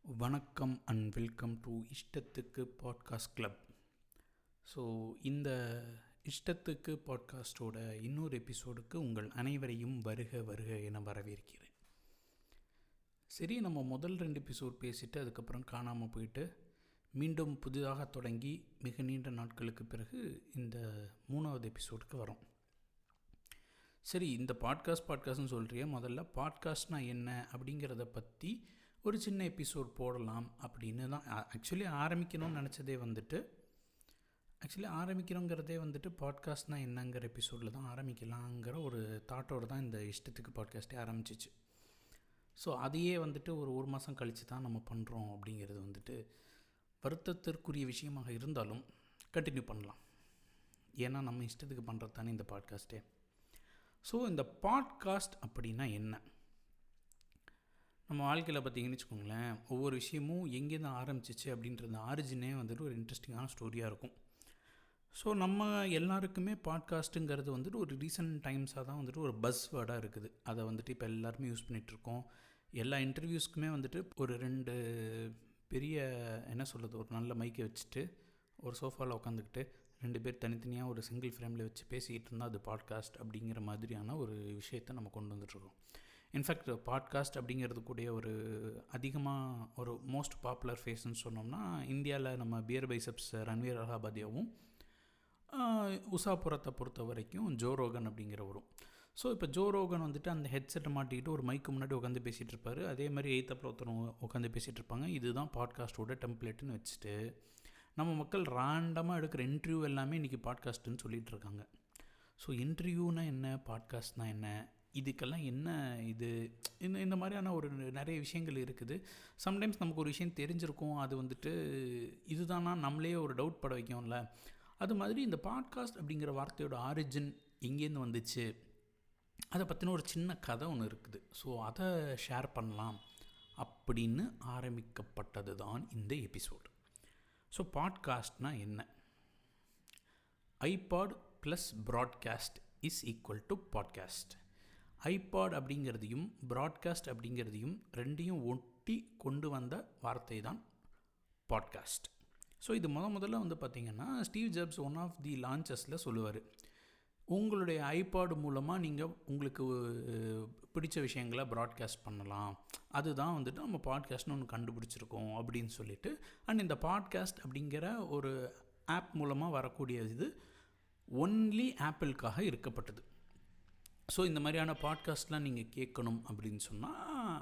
வணக்கம் and welcome to இஷ்டத்துக்கு podcast club. So இந்த இஷ்டத்துக்கு பாட்காஸ்டோட இன்னொரு எபிசோடுக்கு உங்கள் அனைவரையும் வருக வருக என வரவேற்கிறேன். சரி, நம்ம முதல் 2 எபிசோட் பேசிவிட்டு அதுக்கப்புறம் காணாமல் போயிட்டு மீண்டும் புதிதாக தொடங்கி மிக நீண்ட நாட்களுக்கு பிறகு இந்த 3வது எபிசோடுக்கு வரோம். சரி, இந்த பாட்காஸ்ட்னு சொல்கிறிய, முதல்ல பாட்காஸ்ட்னா என்ன அப்படிங்கிறத பற்றி ஒரு சின்ன எபிசோட் போடலாம் அப்படின்னு தான் ஆக்சுவலி ஆரம்பிக்கிறோங்கிறதே வந்துட்டு பாட்காஸ்ட்னால் என்னங்கிற எபிசோடில் தான் ஆரம்பிக்கலாங்கிற ஒரு தாட்டோடு தான் இந்த இஷ்டத்துக்கு பாட்காஸ்ட்டே ஆரம்பிச்சிச்சு. ஸோ அதையே வந்துட்டு ஒரு மாதம் கழித்து தான் நம்ம பண்ணுறோம் அப்படிங்கிறது வந்துட்டு வருத்தத்திற்குரிய விஷயமாக இருந்தாலும் கண்டினியூ பண்ணலாம். ஏன்னா நம்ம இஷ்டத்துக்கு பண்ணுறது தானே இந்த பாட்காஸ்ட்டே. ஸோ இந்த பாட்காஸ்ட் அப்படின்னா என்ன? நம்ம வாழ்க்கையில் பார்த்திங்கன்னு வச்சுக்கோங்களேன், ஒவ்வொரு விஷயமும் எங்கேருந்து ஆரம்பிச்சிச்சு அப்படின்றது ஆரிஜினே வந்துட்டு ஒரு இன்ட்ரெஸ்டிங்கான ஸ்டோரியாக இருக்கும். ஸோ நம்ம எல்லாருக்குமே பாட்காஸ்ட்டுங்கிறது வந்துட்டு ஒரு ரீசன்ட் டைம்ஸாக தான் வந்துட்டு ஒரு பஸ் வேர்டாக இருக்குது. அதை வந்துட்டு இப்போ எல்லாருமே யூஸ் பண்ணிகிட்ருக்கோம். எல்லா இன்டர்வியூஸ்க்குமே வந்துட்டு ஒரு 2 பெரிய ஒரு நல்ல மைக்கை வச்சுட்டு ஒரு சோஃபாவில் உட்காந்துக்கிட்டு 2 பேர் தனித்தனியாக ஒரு சிங்கிள் ஃப்ரேமில் வச்சு பேசிக்கிட்டு இருந்தால் அது பாட்காஸ்ட் அப்படிங்கிற மாதிரியான ஒரு விஷயத்தை நம்ம கொண்டு வந்துட்டுருக்கோம். இன்ஃபேக்ட் பாட்காஸ்ட் அப்படிங்கிறது கூட அதிகமாக ஒரு மோஸ்ட் பாப்புலர் ஃபேஸ்ன்னு சொன்னோம்னா இந்தியாவில் நம்ம பியர் பைசப்ஸ் ரன்வீர் அலகாபாதியாவும், உஷாபுரத்தை பொறுத்த வரைக்கும் ஜோ ரோகன் அப்படிங்கிறவரும். ஸோ இப்போ ஜோ ரோகன் வந்துட்டு அந்த ஹெட்செட்டை மாட்டிக்கிட்டு ஒரு மைக்கு முன்னாடி உட்காந்து பேசிகிட்டு இருப்பார். அதே மாதிரி எய்த்தப்பில் ஒருத்தர் உட்காந்து பேசிகிட்டு இருப்பாங்க. இதுதான் பாட்காஸ்ட்டோட டெம்ப்ளேட்டுன்னு வச்சுட்டு நம்ம மக்கள் ரேண்டமாக எடுக்கிற இன்டர்வியூ எல்லாமே இன்றைக்கி பாட்காஸ்ட்டுன்னு சொல்லிகிட்டு இருக்காங்க. ஸோ இன்டர்வியூனால் என்ன, பாட்காஸ்ட்னால் என்ன, இதுக்கெல்லாம் என்ன இந்த மாதிரியான ஒரு நிறைய விஷயங்கள் இருக்குது. சம்டைம்ஸ் நமக்கு ஒரு விஷயம் தெரிஞ்சிருக்கும், அது வந்துட்டு இதுதானா நம்மளே ஒரு டவுட் பட வைக்கும்ல. அது மாதிரி இந்த பாட்காஸ்ட் அப்படிங்கிற வார்த்தையோட ஆரிஜின் எங்கேருந்து வந்துச்சு, அதை பற்றின ஒரு சின்ன கதை ஒன்று இருக்குது. ஸோ அதை ஷேர் பண்ணலாம் அப்படின்னு ஆரம்பிக்கப்பட்டது தான் இந்த எபிசோடு. ஸோ பாட்காஸ்ட்னால் என்ன? IPod plus broadcast is equal to podcast. IPod அப்படிங்கிறதையும் ப்ராட்காஸ்ட் அப்படிங்கிறதையும் ரெண்டையும் ஒட்டி கொண்டு வந்த வார்த்தை தான் பாட்காஸ்ட். ஸோ இது முதல்ல பார்த்திங்கன்னா Steve Jobs one of the லான்ச்சஸில் சொல்லுவார், உங்களுடைய ஐபாட் மூலமாக நீங்கள் உங்களுக்கு பிடிச்ச விஷயங்களை ப்ராட்காஸ்ட் பண்ணலாம், அதுதான் வந்துட்டு நம்ம பாட்காஸ்ட்னு ஒன்று கண்டுபிடிச்சிருக்கோம் அப்படின்னு சொல்லிட்டு. அண்ட் இந்த பாட்காஸ்ட் அப்படிங்கிற ஒரு ஆப் மூலமாக வரக்கூடிய இது ஒன்லி ஆப்பிளுக்காக இருக்கப்பட்டது. ஸோ இந்த மாதிரியான பாட்காஸ்ட்லாம் நீங்கள் கேட்கணும் அப்படின்னு சொன்னால்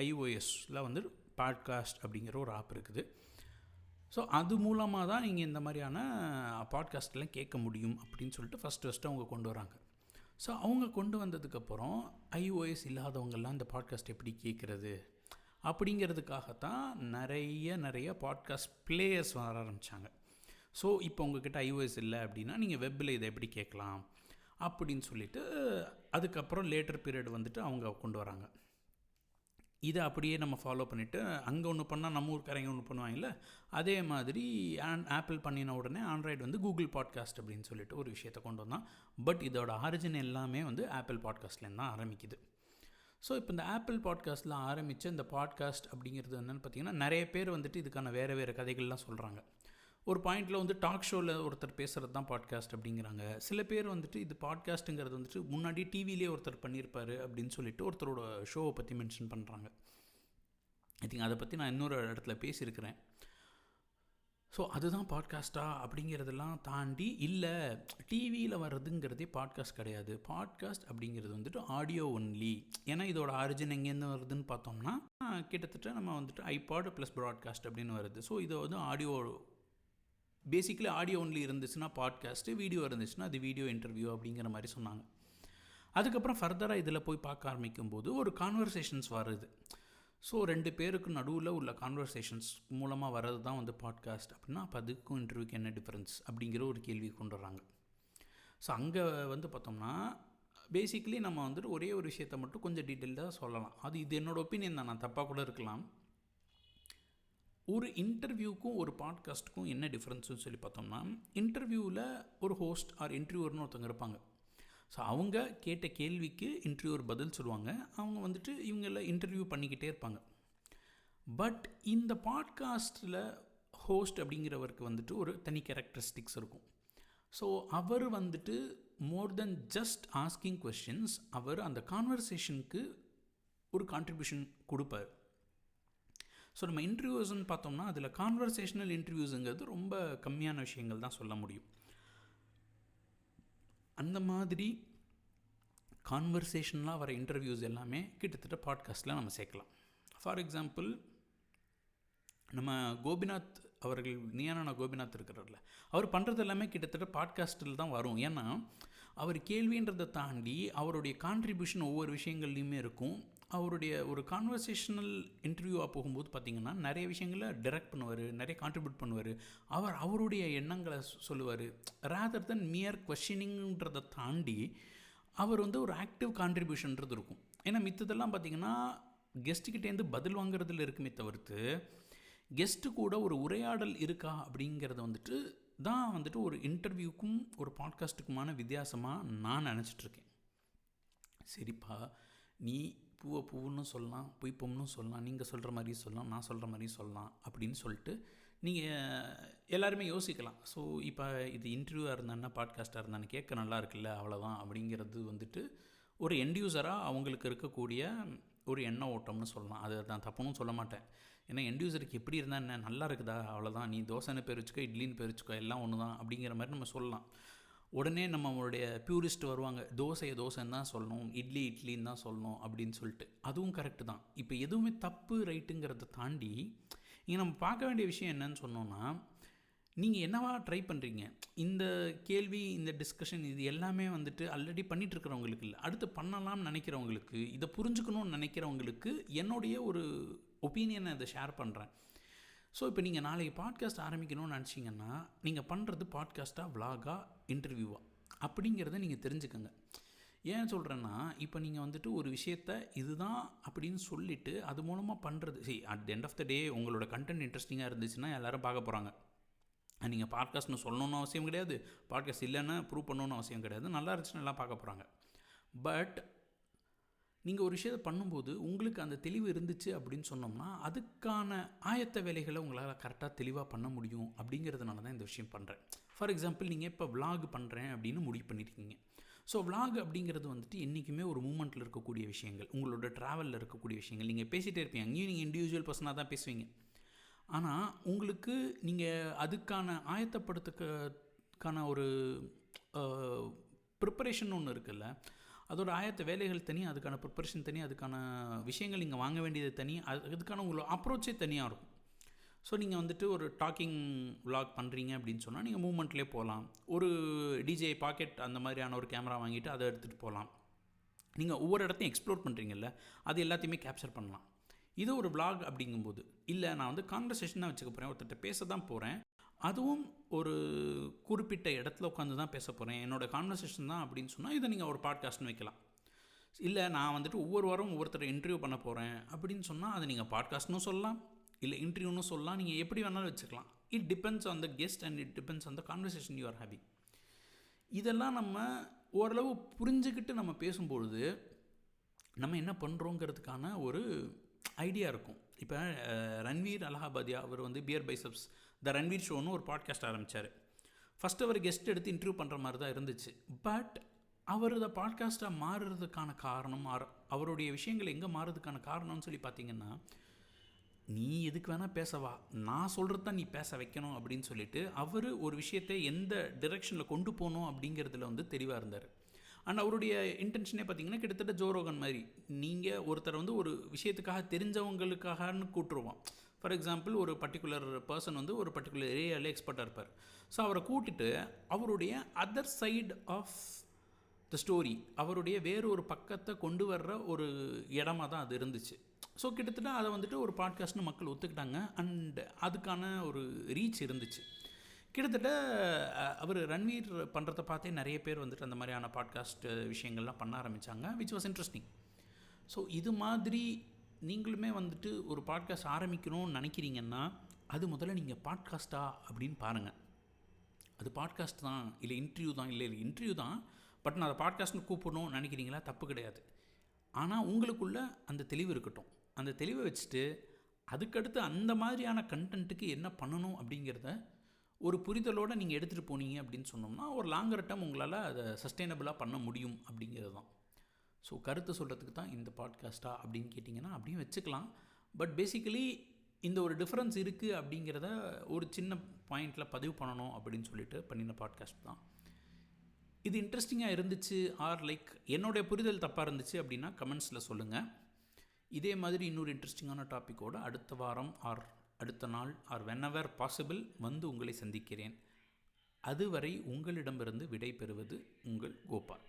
iOSல பாட்காஸ்ட் அப்படிங்கிற ஒரு ஆப் இருக்குது. ஸோ அது மூலமாக தான் நீங்கள் இந்த மாதிரியான பாட்காஸ்ட்லாம் கேட்க முடியும் அப்படின்னு சொல்லிட்டு ஃபஸ்ட்டு அவங்க கொண்டு வராங்க. ஸோ அவங்க கொண்டு வந்ததுக்கப்புறம் iOS இல்லாதவங்கெல்லாம் இந்த பாட்காஸ்ட் எப்படி கேட்குறது அப்படிங்கிறதுக்காகத்தான் நிறைய பாட்காஸ்ட் பிளேயர்ஸ் வர ஆரம்பித்தாங்க. ஸோ இப்போ உங்ககிட்ட iOS இல்லை அப்படின்னா நீங்கள் வெப்பில் இதை எப்படி கேட்கலாம் அப்படின்னு சொல்லிட்டு அதுக்கப்புறம் லேட்டர் பீரியட் அவங்க கொண்டு வராங்க. இதை அப்படியே நம்ம ஃபாலோ பண்ணிவிட்டு அங்கே ஒன்று பண்ணால் நம்ம ஊருக்காரங்க ஒன்று பண்ணுவாங்கல்ல, அதே மாதிரி ஆப்பிள் பண்ணின உடனே ஆண்ட்ராய்டு கூகுள் பாட்காஸ்ட் அப்படின்னு சொல்லிட்டு ஒரு விஷயத்தை கொண்டு வந்தான். பட் இதோட ஆரிஜின் எல்லாமே ஆப்பிள் பாட்காஸ்ட்லேருந்து தான் ஆரம்பிக்குது. ஸோ இப்போ இந்த ஆப்பிள் பாட்காஸ்ட்டில் ஆரம்பித்த இந்த பாட்காஸ்ட் அப்படிங்கிறது என்னென்னு பார்த்திங்கன்னா, நிறைய பேர் இதுக்கான வேறு கதைகள்லாம் சொல்கிறாங்க. ஒரு பாயிண்டில் டாக் ஷோவில் ஒருத்தர் பேசுகிறது தான் பாட்காஸ்ட் அப்படிங்கிறாங்க. சில பேர் இது பாட்காஸ்ட்டுங்கிறது முன்னாடி டிவிலே ஒருத்தர் பண்ணியிருப்பார் அப்படின்னு சொல்லிட்டு ஒருத்தரோட ஷோவை பற்றி மென்ஷன் பண்ணுறாங்க. ஐ திங்க் அதை பற்றி நான் இன்னொரு இடத்துல பேசியிருக்கிறேன். ஸோ அதுதான் பாட்காஸ்ட்டா அப்படிங்கிறதெல்லாம் தாண்டி இல்லை, டிவியில் வர்றதுங்கிறதே பாட்காஸ்ட் கிடையாது. பாட்காஸ்ட் அப்படிங்கிறது ஆடியோ ஒன்லி. ஏன்னா இதோட ஆரிஜின் எங்கேருந்து வருதுன்னு பார்த்தோம்னா கிட்டத்தட்ட நம்ம ஐபாட் ப்ளஸ் ப்ராட்காஸ்ட் அப்படின்னு வருது. ஸோ இதை ஆடியோ பேசிக்கலி ஆடியோ ஒன்லி இருந்துச்சுன்னா பாட்காஸ்ட்டு, வீடியோ இருந்துச்சுன்னா அது வீடியோ இன்டர்வியூ அப்படிங்கிற மாதிரி சொன்னாங்க. அதுக்கப்புறம் ஃபர்தராக இதில் போய் பார்க்க ஆரம்பிக்கும்போது ஒரு கான்வர்சேஷன்ஸ் வருது. ஸோ 2 பேருக்கு நடுவில் உள்ள கான்வர்சேஷன்ஸ் மூலமாக வர்றது தான் பாட்காஸ்ட் அப்படின்னா, அப்போ அதுக்கும் இன்டர்வியூக்கு என்ன டிஃப்ரென்ஸ் அப்படிங்கிற ஒரு கேள்வி கொண்டு வர்றாங்க. ஸோ அங்கே பார்த்தோம்னா பேசிக்கலி நம்ம ஒரே ஒரு விஷயத்தை மட்டும் கொஞ்சம் டீட்டெயில்டாக சொல்லலாம். இது என்னோடய ஒப்பீனியன் தான், நான் தப்பாக கூட இருக்கலாம். ஒரு இன்டர்வியூக்கும் ஒரு பாட்காஸ்ட்டுக்கும் என்ன டிஃப்ரென்ஸ்னு சொல்லி பார்த்தோம்னா, இன்டர்வியூவில் ஒரு ஹோஸ்ட் ஆர் இன்டர்வியூவர்னு ஒருத்தவங்க இருப்பாங்க. ஸோ அவங்க கேட்ட கேள்விக்கு இன்டர்வியூவர் பதில் சொல்லுவாங்க. அவங்க இவங்கள இன்டர்வியூ பண்ணிக்கிட்டே இருப்பாங்க. பட் இந்த பாட்காஸ்ட்டில் ஹோஸ்ட் அப்படிங்கிறவருக்கு வந்துட்டு ஒரு தனி கேரக்டரிஸ்டிக்ஸ் இருக்கும். ஸோ அவர் வந்துட்டு மோர் தென் ஜஸ்ட் ஆஸ்கிங் கொஸ்டின்ஸ், அவர் அந்த கான்வர்சேஷனுக்கு ஒரு கான்ட்ரிபியூஷன் கொடுப்பார். ஸோ நம்ம இன்டர்வியூஸ்ன்னு பார்த்தோம்னா அதில் கான்வர்சேஷனல் இன்டர்வியூஸுங்கிறது ரொம்ப கம்மியான விஷயங்கள் தான் சொல்ல முடியும். அந்த மாதிரி கான்வர்சேஷனலாக வர இன்டர்வியூஸ் எல்லாமே கிட்டத்தட்ட பாட்காஸ்ட்டில் நம்ம சேர்க்கலாம். ஃபார் எக்ஸாம்பிள், நம்ம கோபிநாத் அவர்கள், நீயான கோபிநாத் இருக்கிறார்ல, அவர் பண்ணுறது எல்லாமே கிட்டத்தட்ட பாட்காஸ்ட்டில் தான் வரும். ஏன்னா அவர் கேள்வின்றதை தாண்டி அவருடைய கான்ட்ரிபியூஷன் ஒவ்வொரு விஷயங்கள்லையுமே இருக்கும். அவருடைய ஒரு கான்வர்சேஷனல் இன்டர்வியூவாக போகும்போது பார்த்திங்கன்னா நிறைய விஷயங்களை டைரக்ட் பண்ணுவார், நிறைய கான்ட்ரிபியூட் பண்ணுவார். அவருடைய எண்ணங்களை சொல்லுவார். ரேதர் தென் மியர் கொஸ்டினிங்கிறதை தாண்டி அவர் வந்து ஒரு ஆக்டிவ் கான்ட்ரிபியூஷன்றது இருக்கும். ஏன்னா மித்ததெல்லாம் பார்த்திங்கன்னா கெஸ்ட்டுக்கிட்டேருந்து பதில் வாங்குறதுல இருக்குமே தவிர்த்து கெஸ்ட்டு கூட ஒரு உரையாடல் இருக்கா அப்படிங்கிறத வந்துட்டு தான் வந்துட்டு ஒரு இன்டர்வியூக்கும் ஒரு பாட்காஸ்ட்டுக்குமான வித்தியாசமாக நான் நினச்சிட்ருக்கேன். சரிப்பா, நீ பூவை பூவுன்னு சொல்லலாம், பொய் பொம்னு சொல்லலாம், நீங்கள் சொல்கிற மாதிரி சொல்லலாம், நான் சொல்கிற மாதிரி சொல்லலாம் அப்படின்னு சொல்லிட்டு நீங்கள் எல்லாருமே யோசிக்கலாம். ஸோ இப்போ இது இன்டர்வியூவாக இருந்தான்னா பாட்காஸ்ட்டாக இருந்தான்னு கேட்க நல்லா இருக்குல்ல, அவ்வளோதான் அப்படிங்கிறது வந்துட்டு ஒரு எண்ட்யூசராக அவங்களுக்கு இருக்கக்கூடிய ஒரு எண்ண ஓட்டம்னு சொல்லலாம். அதை நான் தப்புன்னு சொல்ல மாட்டேன். ஏன்னா எண்ட்யூசருக்கு எப்படி இருந்தால் என்ன, நல்லா இருக்குதா, அவ்வளோதான், நீ தோசைன்னு பேர் வச்சுக்கோ, இட்லின்னு பேர் வச்சுக்கோ, எல்லாம் ஒன்று தான் அப்படிங்கிற மாதிரி நம்ம சொல்லலாம். உடனே நம்மளுடைய பியூரிஸ்ட் வருவாங்க, தோசையை தோசைன்னு தான் சொல்லணும், இட்லி இட்லின்னு தான் சொல்லணும் அப்படின்னு சொல்லிட்டு. அதுவும் கரெக்டு தான். இப்போ எதுவுமே தப்பு ரைட்டுங்கிறத தாண்டி இங்கே நம்ம பார்க்க வேண்டிய விஷயம் என்னன்னு சொன்னோன்னா, நீங்கள் என்னவா ட்ரை பண்ணுறீங்க. இந்த கேள்வி, இந்த டிஸ்கஷன், இது எல்லாமே வந்துட்டு ஆல்ரெடி பண்ணிகிட்ருக்கிறவங்களுக்கு இல்லை, அடுத்து பண்ணலாம்னு நினைக்கிறவங்களுக்கு, இதை புரிஞ்சுக்கணும்னு நினைக்கிறவங்களுக்கு என்னுடைய ஒரு ஒப்பீனியனை இதை ஷேர் பண்ணுறேன். ஸோ இப்போ நீங்கள் நாளைக்கு பாட்காஸ்ட் ஆரம்பிக்கணும்னு நினச்சிங்கன்னா நீங்கள் பண்ணுறது பாட்காஸ்ட்டாக, விலாகா, இன்டர்வியூவா அப்படிங்கிறத நீங்கள் தெரிஞ்சுக்கோங்க. ஏன் சொல்கிறேன்னா, இப்போ நீங்கள் வந்துட்டு ஒரு விஷயத்தை இதுதான் அப்படின்னு சொல்லிவிட்டு அது மூலமாக பண்ணுறது, at the end of the day உங்களோட கண்டென்ட் இன்ட்ரெஸ்டிங்காக இருந்துச்சுன்னா எல்லோரும் பார்க்க போகிறாங்க. நீங்கள் பாட்காஸ்ட்னு சொல்லணுன்னு அவசியம் கிடையாது, பாட்காஸ்ட் இல்லைன்னு ப்ரூவ் பண்ணணுன்னு அவசியம் கிடையாது. நல்லா இருந்துச்சுன்னா எல்லாம் பார்க்க போகிறாங்க. பட் நீங்கள் ஒரு விஷயத்தை பண்ணும்போது உங்களுக்கு அந்த தெளிவு இருந்துச்சு அப்படின்னு சொன்னோம்னா அதுக்கான ஆயத்த வேலைகளை உங்களால் கரெக்டாக தெளிவாக பண்ண முடியும். அப்படிங்கிறதுனால தான் இந்த விஷயம் பண்ணுறேன். ஃபார் எக்ஸாம்பிள், நீங்கள் இப்போ விலாக் பண்ணுறேன் அப்படின்னு முடிவு பண்ணியிருக்கீங்க. ஸோ விலாக் அப்படிங்கிறது வந்துட்டு என்றைக்குமே ஒரு மூமெண்ட்டில் இருக்கக்கூடிய விஷயங்கள், உங்களோட ட்ராவலில் இருக்கக்கூடிய விஷயங்கள். நீங்கள் பேசிகிட்டே இருப்பீங்க, அங்கேயும் நீங்கள் இண்டிவிஜுவல் பர்சனாக தான் பேசுவீங்க. ஆனால் உங்களுக்கு நீங்கள் அதுக்கான ஆயத்தப்படுத்துக்கான ஒரு ப்ரிப்பரேஷன் ஒன்று இருக்குல்ல, அதோட ஆயத்த வேலைகள் தனி, அதுக்கான ப்ரிப்பரேஷன் தனி, அதுக்கான விஷயங்கள் நீங்கள் வாங்க வேண்டியது தனி, அதுக்கான உங்களோட அப்ரோச்சே தனியாக இருக்கும். ஸோ நீங்கள் வந்துட்டு ஒரு டாக்கிங் விலாக் பண்ணுறீங்க அப்படின்னு சொன்னால் நீங்கள் மூமெண்ட்லேயே போகலாம். ஒரு டிஜே பாக்கெட் அந்த மாதிரியான ஒரு கேமரா வாங்கிட்டு அதை எடுத்துகிட்டு போகலாம். நீங்கள் ஒவ்வொரு இடத்தையும் எக்ஸ்ப்ளோர் பண்ணுறீங்கல்ல, அது எல்லாத்தையுமே கேப்சர் பண்ணலாம். இது ஒரு விலாக் அப்படிங்கும்போது, இல்லை நான் வந்து கான்வர்சேஷனாக வச்சுக்க போகிறேன், ஒருத்தர்கிட்ட பேச தான் போகிறேன், அதுவும் ஒரு குறிப்பிட்ட இடத்துல உட்காந்து தான் பேச போகிறேன், என்னோடய கான்வர்சேஷன் தான் அப்படின்னு சொன்னால் இதை நீங்கள் ஒரு பாட்காஸ்ட்னு வைக்கலாம். இல்லை நான் வந்துட்டு ஒவ்வொரு வாரம் ஒவ்வொருத்தரை இன்டர்வியூ பண்ண போகிறேன் அப்படின்னு சொன்னால் அதை நீங்கள் பாட்காஸ்ட்னும் சொல்லலாம், இல்லை இன்டர்வியூன்னு சொல்லலாம், நீங்கள் எப்படி வேணாலும் வச்சுக்கலாம். It depends on the guest and it depends on the conversation you are having. இதெல்லாம் நம்ம ஓரளவு புரிஞ்சுக்கிட்டு நம்ம பேசும்பொழுது நம்ம என்ன பண்ணுறோங்கிறதுக்கான ஒரு ஐடியா இருக்கும். இப்போ ரன்வீர் அலகாபாதியா அவர் வந்து பியர் பைசப்ஸ் த ரன்வீர் ஷோன்னு ஒரு பாட்காஸ்ட் ஆரம்பித்தார். ஃபஸ்ட்டு அவர் கெஸ்ட் எடுத்து இன்டர்வியூ பண்ணுற மாதிரி தான் இருந்துச்சு. பட் அவர் இந்த பாட்காஸ்ட்டாக மாறுறதுக்கான காரணம், அவருடைய விஷயங்கள் எங்கே மாறுறதுக்கான காரணம்னு சொல்லி பார்த்தீங்கன்னா, நீ எதுக்கு வேணால் பேசவா, நான் சொல்கிறது தான் நீ பேச வைக்கணும் அப்படின்னு சொல்லிட்டு அவர் ஒரு விஷயத்தை எந்த டிரெக்ஷனில் கொண்டு போகணும் அப்படிங்கிறதுல வந்து தெளிவாக இருந்தார். அண்ட் அவருடைய இன்டென்ஷனே பார்த்தீங்கன்னா கிட்டத்தட்ட ஜோரோகன் மாதிரி, நீங்கள் ஒருத்தர் வந்து ஒரு விஷயத்துக்காக தெரிஞ்சவங்களுக்காகன்னு கூட்டுருவோம். ஃபார் எக்ஸாம்பிள், ஒரு பர்டிகுலர் பர்சன் வந்து ஒரு பர்டிகுலர் ஏரியாவில் எக்ஸ்பர்ட்டாக இருப்பார். ஸோ அவரை கூட்டிட்டு அவருடைய other side of the story, அவருடைய வேறு ஒரு பக்கத்தை கொண்டு வர்ற ஒரு இடமா தான் அது இருந்துச்சு. ஸோ கிட்டத்தட்ட அதை வந்துட்டு ஒரு பாட்காஸ்ட்னு மக்கள் ஒத்துக்கிட்டாங்க. அண்ட் அதுக்கான ஒரு ரீச் இருந்துச்சு. கிட்டத்தட்ட அவர் ரன்வீர் பண்ணுறதை பார்த்தே நிறைய பேர் வந்துட்டு அந்த மாதிரியான பாட்காஸ்ட் விஷயங்கள்லாம் பண்ண ஆரம்பித்தாங்க, விச் வாஸ் இன்ட்ரெஸ்டிங். ஸோ இது மாதிரி நீங்களுமே வந்துட்டு ஒரு பாட்காஸ்ட் ஆரம்பிக்கணும்னு நினைக்கிறீங்கன்னா அது முதல்ல நீங்கள் பாட்காஸ்ட்டா அப்படின்னு பாருங்கள். அது பாட்காஸ்ட் தான், இல்லை இன்டர்வியூ தான், இல்லை இன்டர்வியூ தான், பட் நான் அதை பாட்காஸ்ட்னு கூப்பிடணும்னு நினைக்கிறீங்களா, தப்பு கிடையாது. ஆனால் உங்களுக்குள்ள அந்த தெளிவு இருக்கட்டும். அந்த தெளிவை வச்சுட்டு அதுக்கடுத்து அந்த மாதிரியான கண்டென்ட்டுக்கு என்ன பண்ணணும் அப்படிங்கிறத ஒரு புரிதலோடு நீங்கள் எடுத்துகிட்டு போனீங்க அப்படின்னு சொன்னோம்னா ஒரு லாங்கர் டேர்ம் உங்களால் அதை சஸ்டைனபிளாக பண்ண முடியும் அப்படிங்கிறது தான். ஸோ கருத்து சொல்கிறதுக்கு தான் இந்த பாட்காஸ்ட்டா அப்படின்னு கேட்டிங்கன்னா அப்படியும் வச்சுக்கலாம். பட் பேசிக்கலி இந்த ஒரு டிஃப்ரென்ஸ் இருக்குது அப்படிங்கிறத ஒரு சின்ன பாயிண்டில் பதிவு பண்ணணும் அப்படின்னு சொல்லிட்டு பண்ணின பாட்காஸ்ட் தான் இது. இன்ட்ரெஸ்டிங்காக இருந்துச்சு ஆர் லைக் என்னுடைய புரிதல் தப்பாக இருந்துச்சு அப்படின்னா கமெண்ட்ஸில் சொல்லுங்கள். இதே மாதிரி இன்னொரு இன்ட்ரெஸ்டிங்கான டாப்பிக்கோடு அடுத்த வாரம் ஆர் அடுத்த நாள் ஆர் whenever பாசிபிள் வந்து உங்களை சந்திக்கிறேன். அதுவரை உங்களிடமிருந்து விடை பெறுவது உங்கள் கோபால்.